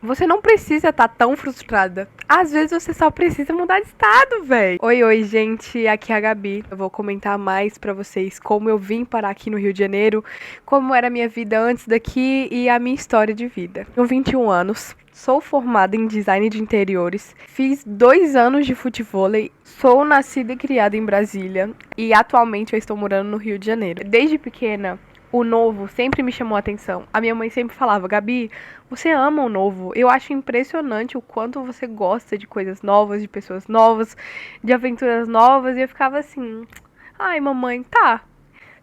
Você não precisa estar tão frustrada. Às vezes você só precisa mudar de estado, velho. Oi, gente, aqui é a Gabi. Eu vou comentar mais pra vocês como eu vim parar aqui no Rio de Janeiro, como era a minha vida antes daqui e a minha história de vida. Tenho 21 anos, sou formada em design de interiores, fiz 2 anos de futevôlei, sou nascida e criada em Brasília e atualmente eu estou morando no Rio de Janeiro. Desde pequena, o novo sempre me chamou a atenção. A minha mãe sempre falava, Gabi, você ama o novo. Eu acho impressionante o quanto você gosta de coisas novas, de pessoas novas, de aventuras novas. E eu ficava assim, ai, mamãe, tá.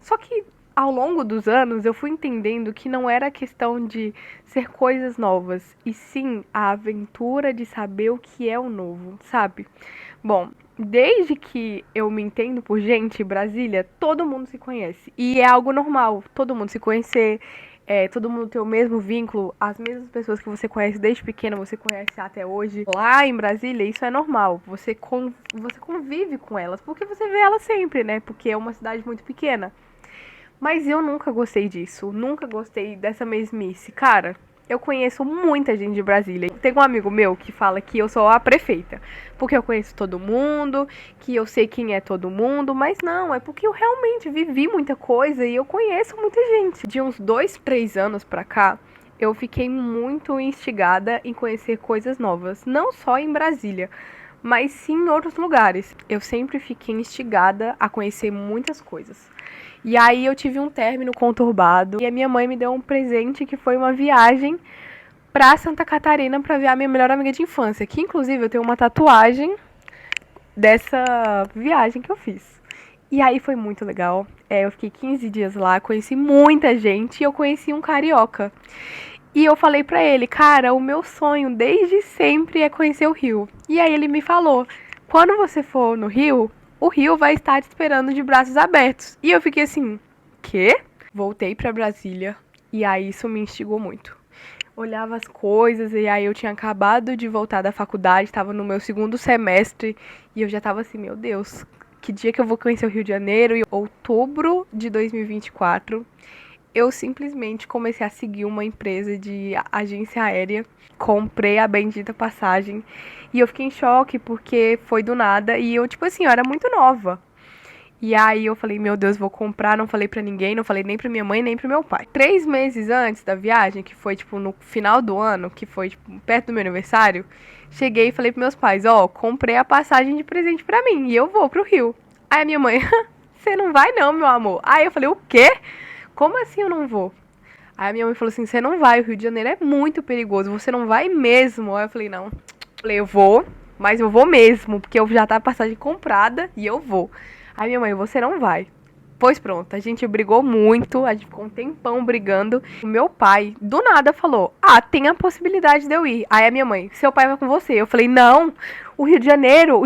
Só que ao longo dos anos eu fui entendendo que não era questão de ser coisas novas, e sim a aventura de saber o que é o novo, sabe? Bom, desde que eu me entendo por gente, Brasília, todo mundo se conhece. E é algo normal, todo mundo se conhecer, todo mundo ter o mesmo vínculo, as mesmas pessoas que você conhece desde pequena, você conhece até hoje. Lá em Brasília, isso é normal. Você convive com elas, porque você vê elas sempre, né? Porque é uma cidade muito pequena. Mas eu nunca gostei disso, nunca gostei dessa mesmice. Cara, eu conheço muita gente de Brasília. Tem um amigo meu que fala que eu sou a prefeita, porque eu conheço todo mundo, que eu sei quem é todo mundo, mas não, é porque eu realmente vivi muita coisa e eu conheço muita gente. De uns 2, 3 anos pra cá, eu fiquei muito instigada em conhecer coisas novas, não só em Brasília, mas sim em outros lugares. Eu sempre fiquei instigada a conhecer muitas coisas. E aí eu tive um término conturbado e a minha mãe me deu um presente que foi uma viagem pra Santa Catarina pra ver a minha melhor amiga de infância, que inclusive eu tenho uma tatuagem dessa viagem que eu fiz. E aí foi muito legal. Eu fiquei 15 dias lá, conheci muita gente e eu conheci um carioca. E eu falei pra ele, cara, o meu sonho desde sempre é conhecer o Rio. E aí ele me falou, quando você for no Rio, o Rio vai estar te esperando de braços abertos. E eu fiquei assim, quê? Voltei pra Brasília e aí isso me instigou muito. Olhava as coisas e aí eu tinha acabado de voltar da faculdade, estava no meu segundo semestre e eu já tava assim, meu Deus, que dia que eu vou conhecer o Rio de Janeiro? Em outubro de 2024, eu simplesmente comecei a seguir uma empresa de agência aérea, comprei a bendita passagem e eu fiquei em choque porque foi do nada e eu, tipo assim, eu era muito nova. E aí eu falei, meu Deus, vou comprar, não falei pra ninguém, não falei nem pra minha mãe, nem pro meu pai. 3 meses antes da viagem, que foi, tipo, no final do ano, que foi, tipo, perto do meu aniversário, cheguei e falei pros meus pais, ó, comprei a passagem de presente pra mim e eu vou pro Rio. Aí a minha mãe, você não vai não, meu amor. Aí eu falei, o quê? Como assim eu não vou? Aí a minha mãe falou assim, você não vai, o Rio de Janeiro é muito perigoso, você não vai mesmo. Aí eu falei, não. Eu falei, eu vou, mas eu vou mesmo, porque eu já tá a passagem comprada e eu vou. Aí minha mãe, você não vai. Pois pronto, a gente brigou muito, a gente ficou um tempão brigando. O meu pai, do nada, falou: Ah, tem a possibilidade de eu ir. Aí a minha mãe, seu pai vai com você. Eu falei: Não, o Rio de Janeiro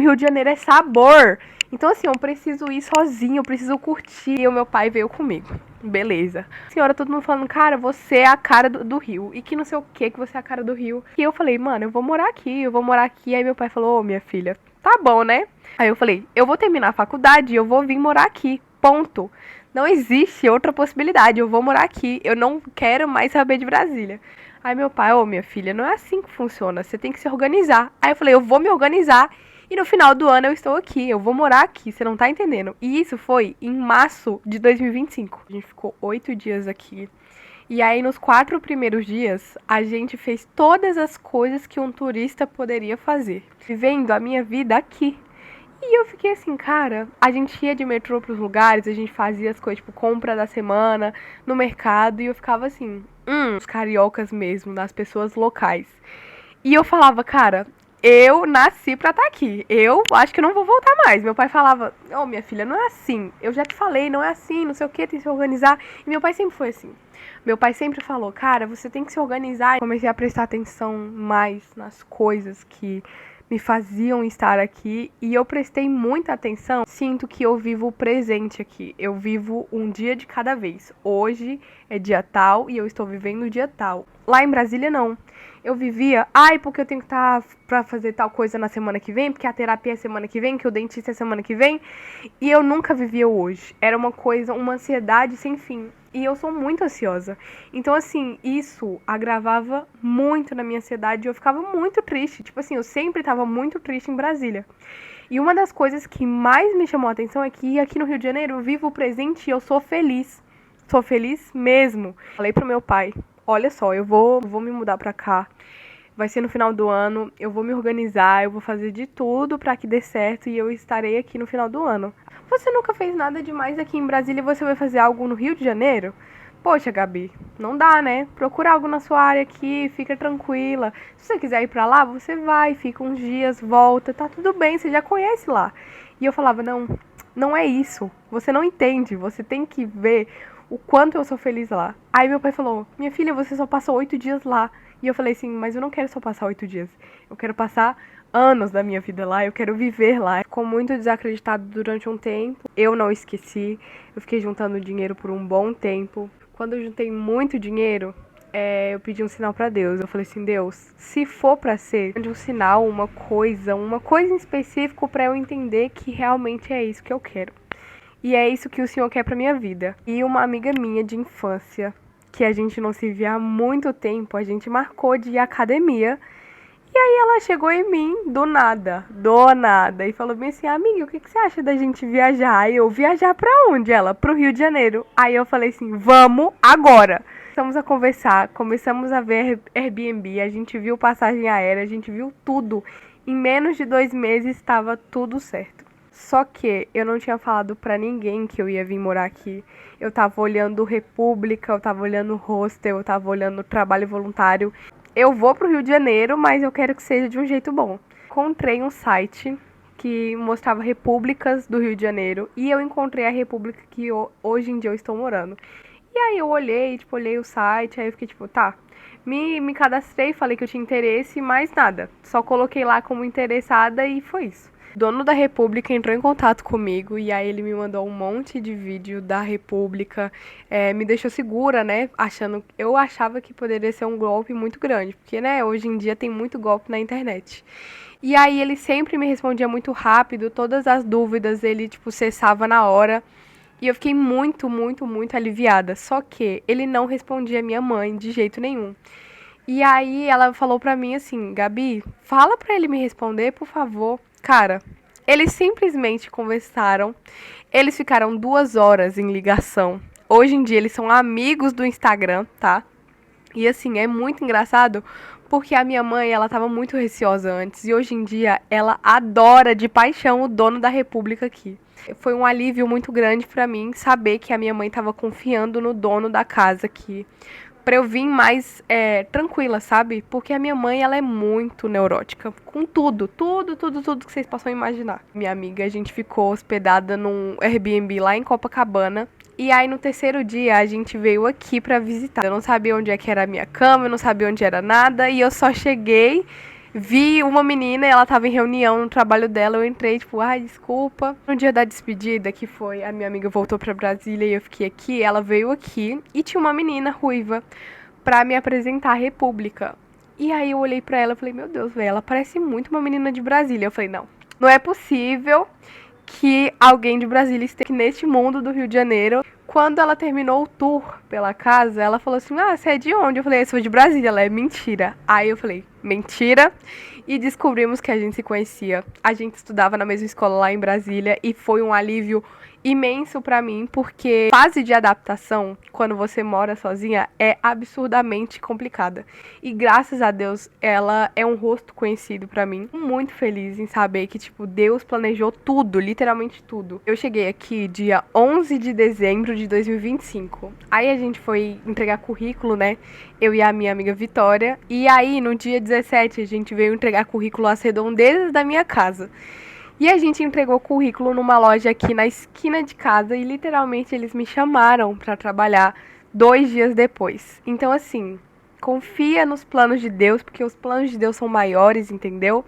é sabor. Então, assim, eu preciso ir sozinho, eu preciso curtir. E o meu pai veio comigo. Beleza. Senhora, todo mundo falando, cara, você é a cara do Rio. E que não sei o que você é a cara do Rio. E eu falei, mano, eu vou morar aqui, eu vou morar aqui. Aí meu pai falou, ô, minha filha, tá bom, né? Aí eu falei, eu vou terminar a faculdade e eu vou vir morar aqui. Ponto. Não existe outra possibilidade. Eu vou morar aqui. Eu não quero mais saber de Brasília. Aí meu pai, ô, minha filha, não é assim que funciona. Você tem que se organizar. Aí eu falei, eu vou me organizar. E no final do ano eu estou aqui, eu vou morar aqui, você não tá entendendo. E isso foi em março de 2025. A gente ficou 8 dias aqui. E aí, nos 4 primeiros dias, a gente fez todas as coisas que um turista poderia fazer. Vivendo a minha vida aqui. E eu fiquei assim, cara, a gente ia de metrô pros lugares, a gente fazia as coisas, tipo, compra da semana, no mercado, e eu ficava assim, os cariocas mesmo, das pessoas locais. E eu falava, cara, eu nasci pra estar aqui. Eu acho que não vou voltar mais. Meu pai falava, ô, minha filha, não é assim. Eu já te falei, não é assim, não sei o que, tem que se organizar. E meu pai sempre foi assim. Meu pai sempre falou, cara, você tem que se organizar. Comecei a prestar atenção mais nas coisas que me faziam estar aqui e eu prestei muita atenção. Sinto que eu vivo o presente aqui. Eu vivo um dia de cada vez. Hoje é dia tal e eu estou vivendo o dia tal. Lá em Brasília, não. Eu vivia, ai, porque eu tenho que estar pra fazer tal coisa na semana que vem, porque a terapia é semana que vem, que o dentista é semana que vem. E eu nunca vivia o hoje. Era uma coisa, uma ansiedade sem fim. E eu sou muito ansiosa. Então, assim, isso agravava muito na minha ansiedade e eu ficava muito triste. Tipo assim, eu sempre tava muito triste em Brasília. E uma das coisas que mais me chamou a atenção é que aqui no Rio de Janeiro eu vivo o presente e eu sou feliz. Sou feliz mesmo. Falei pro meu pai, olha só, eu vou me mudar pra cá. Vai ser no final do ano, eu vou me organizar, eu vou fazer de tudo pra que dê certo e eu estarei aqui no final do ano. Você nunca fez nada demais aqui em Brasília e você vai fazer algo no Rio de Janeiro? Poxa, Gabi, não dá, né? Procura algo na sua área aqui, fica tranquila. Se você quiser ir pra lá, você vai, fica uns dias, volta, tá tudo bem, você já conhece lá. E eu falava, não, não é isso. Você não entende, você tem que ver o quanto eu sou feliz lá. Aí meu pai falou, minha filha, você só passou 8 dias lá. E eu falei assim, mas eu não quero só passar 8 dias. Eu quero passar anos da minha vida lá, eu quero viver lá. Ficou muito desacreditado durante um tempo. Eu não esqueci. Eu fiquei juntando dinheiro por um bom tempo. Quando eu juntei muito dinheiro, eu pedi um sinal pra Deus. Eu falei assim, Deus, se for pra ser, mande um sinal, uma coisa em específico pra eu entender que realmente é isso que eu quero. E é isso que o Senhor quer pra minha vida. E uma amiga minha de infância, que a gente não se via há muito tempo, a gente marcou de ir à academia. E aí ela chegou em mim do nada, e falou bem assim, amiga, o que você acha da gente viajar? Aí eu, viajar pra onde? Ela, pro Rio de Janeiro. Aí eu falei assim, vamos agora. Começamos a conversar, começamos a ver Airbnb, a gente viu passagem aérea, a gente viu tudo. Em menos de 2 meses estava tudo certo. Só que eu não tinha falado pra ninguém que eu ia vir morar aqui. Eu tava olhando República, eu tava olhando hostel, eu tava olhando trabalho voluntário. Eu vou pro Rio de Janeiro, mas eu quero que seja de um jeito bom. Encontrei um site que mostrava repúblicas do Rio de Janeiro e eu encontrei a república que hoje em dia eu estou morando. E aí eu olhei, tipo, olhei o site, aí eu fiquei tipo, tá. Me cadastrei, falei que eu tinha interesse, mas nada. Só coloquei lá como interessada e foi isso. O dono da República entrou em contato comigo e aí ele me mandou um monte de vídeo da República, me deixou segura, né? Eu achava que poderia ser um golpe muito grande, porque, né, hoje em dia tem muito golpe na internet. E aí ele sempre me respondia muito rápido, todas as dúvidas ele, tipo, cessava na hora. E eu fiquei muito, muito, muito aliviada. Só que ele não respondia a minha mãe de jeito nenhum. E aí ela falou pra mim assim, Gabi, fala pra ele me responder, por favor. Cara, eles simplesmente conversaram. Eles ficaram 2 horas em ligação. Hoje em dia eles são amigos do Instagram, tá? E assim, é muito engraçado porque a minha mãe, ela tava muito receosa antes e hoje em dia ela adora de paixão o dono da República aqui. Foi um alívio muito grande pra mim saber que a minha mãe tava confiando no dono da casa aqui pra eu vir mais tranquila, sabe? Porque a minha mãe, ela é muito neurótica. Com tudo, tudo que vocês possam imaginar. Minha amiga, a gente ficou hospedada num Airbnb lá em Copacabana. E aí no terceiro dia a gente veio aqui pra visitar. Eu não sabia onde é que era a minha cama, eu não sabia onde era nada. E eu só cheguei, vi uma menina, ela tava em reunião no trabalho dela, eu entrei, tipo, ai, desculpa. No dia da despedida, que foi, a minha amiga voltou pra Brasília e eu fiquei aqui, ela veio aqui e tinha uma menina ruiva pra me apresentar a República. E aí eu olhei pra ela e falei, meu Deus, velho, ela parece muito uma menina de Brasília. Eu falei, não, não é possível que alguém de Brasília esteja neste mundo do Rio de Janeiro. Quando ela terminou o tour pela casa, ela falou assim, ah, você é de onde? Eu falei, eu sou de Brasília. Ela é mentira. Aí eu falei, mentira? E descobrimos que a gente se conhecia. A gente estudava na mesma escola lá em Brasília e foi um alívio imenso pra mim, porque a fase de adaptação, quando você mora sozinha, é absurdamente complicada. E graças a Deus, ela é um rosto conhecido pra mim. Muito feliz em saber que, tipo, Deus planejou tudo, literalmente tudo. Eu cheguei aqui dia 11 de dezembro de 2025. Aí a gente foi entregar currículo, né? Eu e a minha amiga Vitória. E aí, no dia 17, a gente veio entregar currículo às redondezas da minha casa. E a gente entregou currículo numa loja aqui na esquina de casa e literalmente eles me chamaram pra trabalhar 2 dias depois. Então, assim, confia nos planos de Deus, porque os planos de Deus são maiores, entendeu?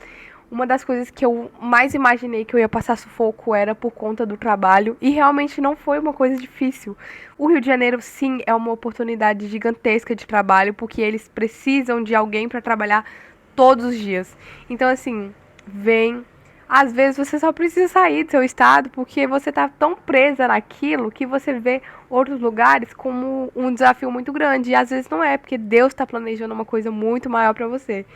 Uma das coisas que eu mais imaginei que eu ia passar sufoco era por conta do trabalho, e realmente não foi uma coisa difícil. O Rio de Janeiro, sim, é uma oportunidade gigantesca de trabalho, porque eles precisam de alguém para trabalhar todos os dias. Então, assim, vem. Às vezes você só precisa sair do seu estado porque você tá tão presa naquilo que você vê outros lugares como um desafio muito grande. E às vezes não é, porque Deus está planejando uma coisa muito maior para você.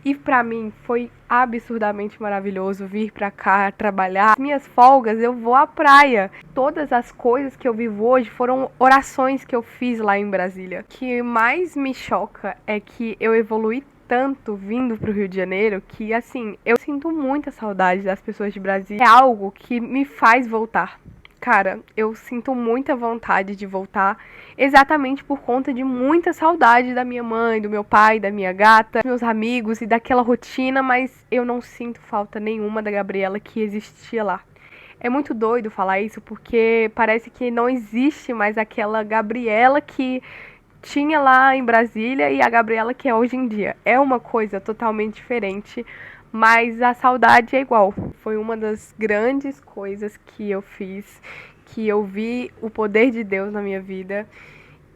E pra mim foi absurdamente maravilhoso vir pra cá trabalhar. As minhas folgas eu vou à praia. Todas as coisas que eu vivo hoje foram orações que eu fiz lá em Brasília. O que mais me choca é que eu evolui tanto vindo pro Rio de Janeiro que, assim, eu sinto muita saudade das pessoas de Brasília. É algo que me faz voltar. Cara, eu sinto muita vontade de voltar, exatamente por conta de muita saudade da minha mãe, do meu pai, da minha gata, dos meus amigos e daquela rotina, mas eu não sinto falta nenhuma da Gabriela que existia lá. É muito doido falar isso porque parece que não existe mais aquela Gabriela que tinha lá em Brasília e a Gabriela que é hoje em dia. É uma coisa totalmente diferente, mas a saudade é igual. Foi uma das grandes coisas que eu fiz, que eu vi o poder de Deus na minha vida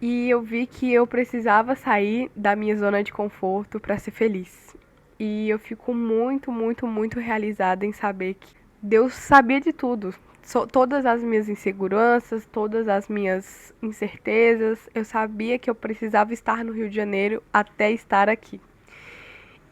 e eu vi que eu precisava sair da minha zona de conforto para ser feliz. E eu fico muito, muito, muito realizada em saber que Deus sabia de tudo. Todas as minhas inseguranças, todas as minhas incertezas, eu sabia que eu precisava estar no Rio de Janeiro até estar aqui.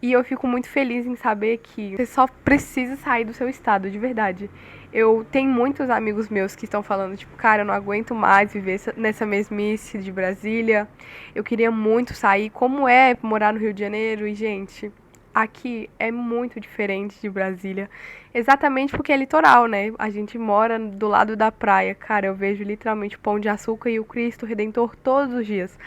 E eu fico muito feliz em saber que você só precisa sair do seu estado, de verdade. Eu tenho muitos amigos meus que estão falando, tipo, cara, eu não aguento mais viver nessa mesmice de Brasília. Eu queria muito sair. Como é morar no Rio de Janeiro? E, gente, aqui é muito diferente de Brasília. Exatamente porque é litoral, né? A gente mora do lado da praia. Cara, eu vejo literalmente o Pão de Açúcar e o Cristo Redentor todos os dias.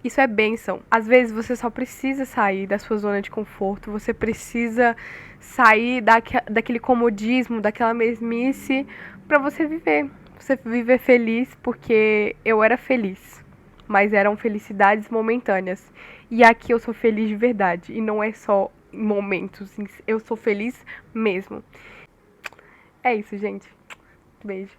Isso é bênção. Às vezes você só precisa sair da sua zona de conforto, você precisa sair daquele comodismo, daquela mesmice, pra você viver. Você viver feliz, porque eu era feliz, mas eram felicidades momentâneas. E aqui eu sou feliz de verdade, e não é só em momentos, eu sou feliz mesmo. É isso, gente. Beijo.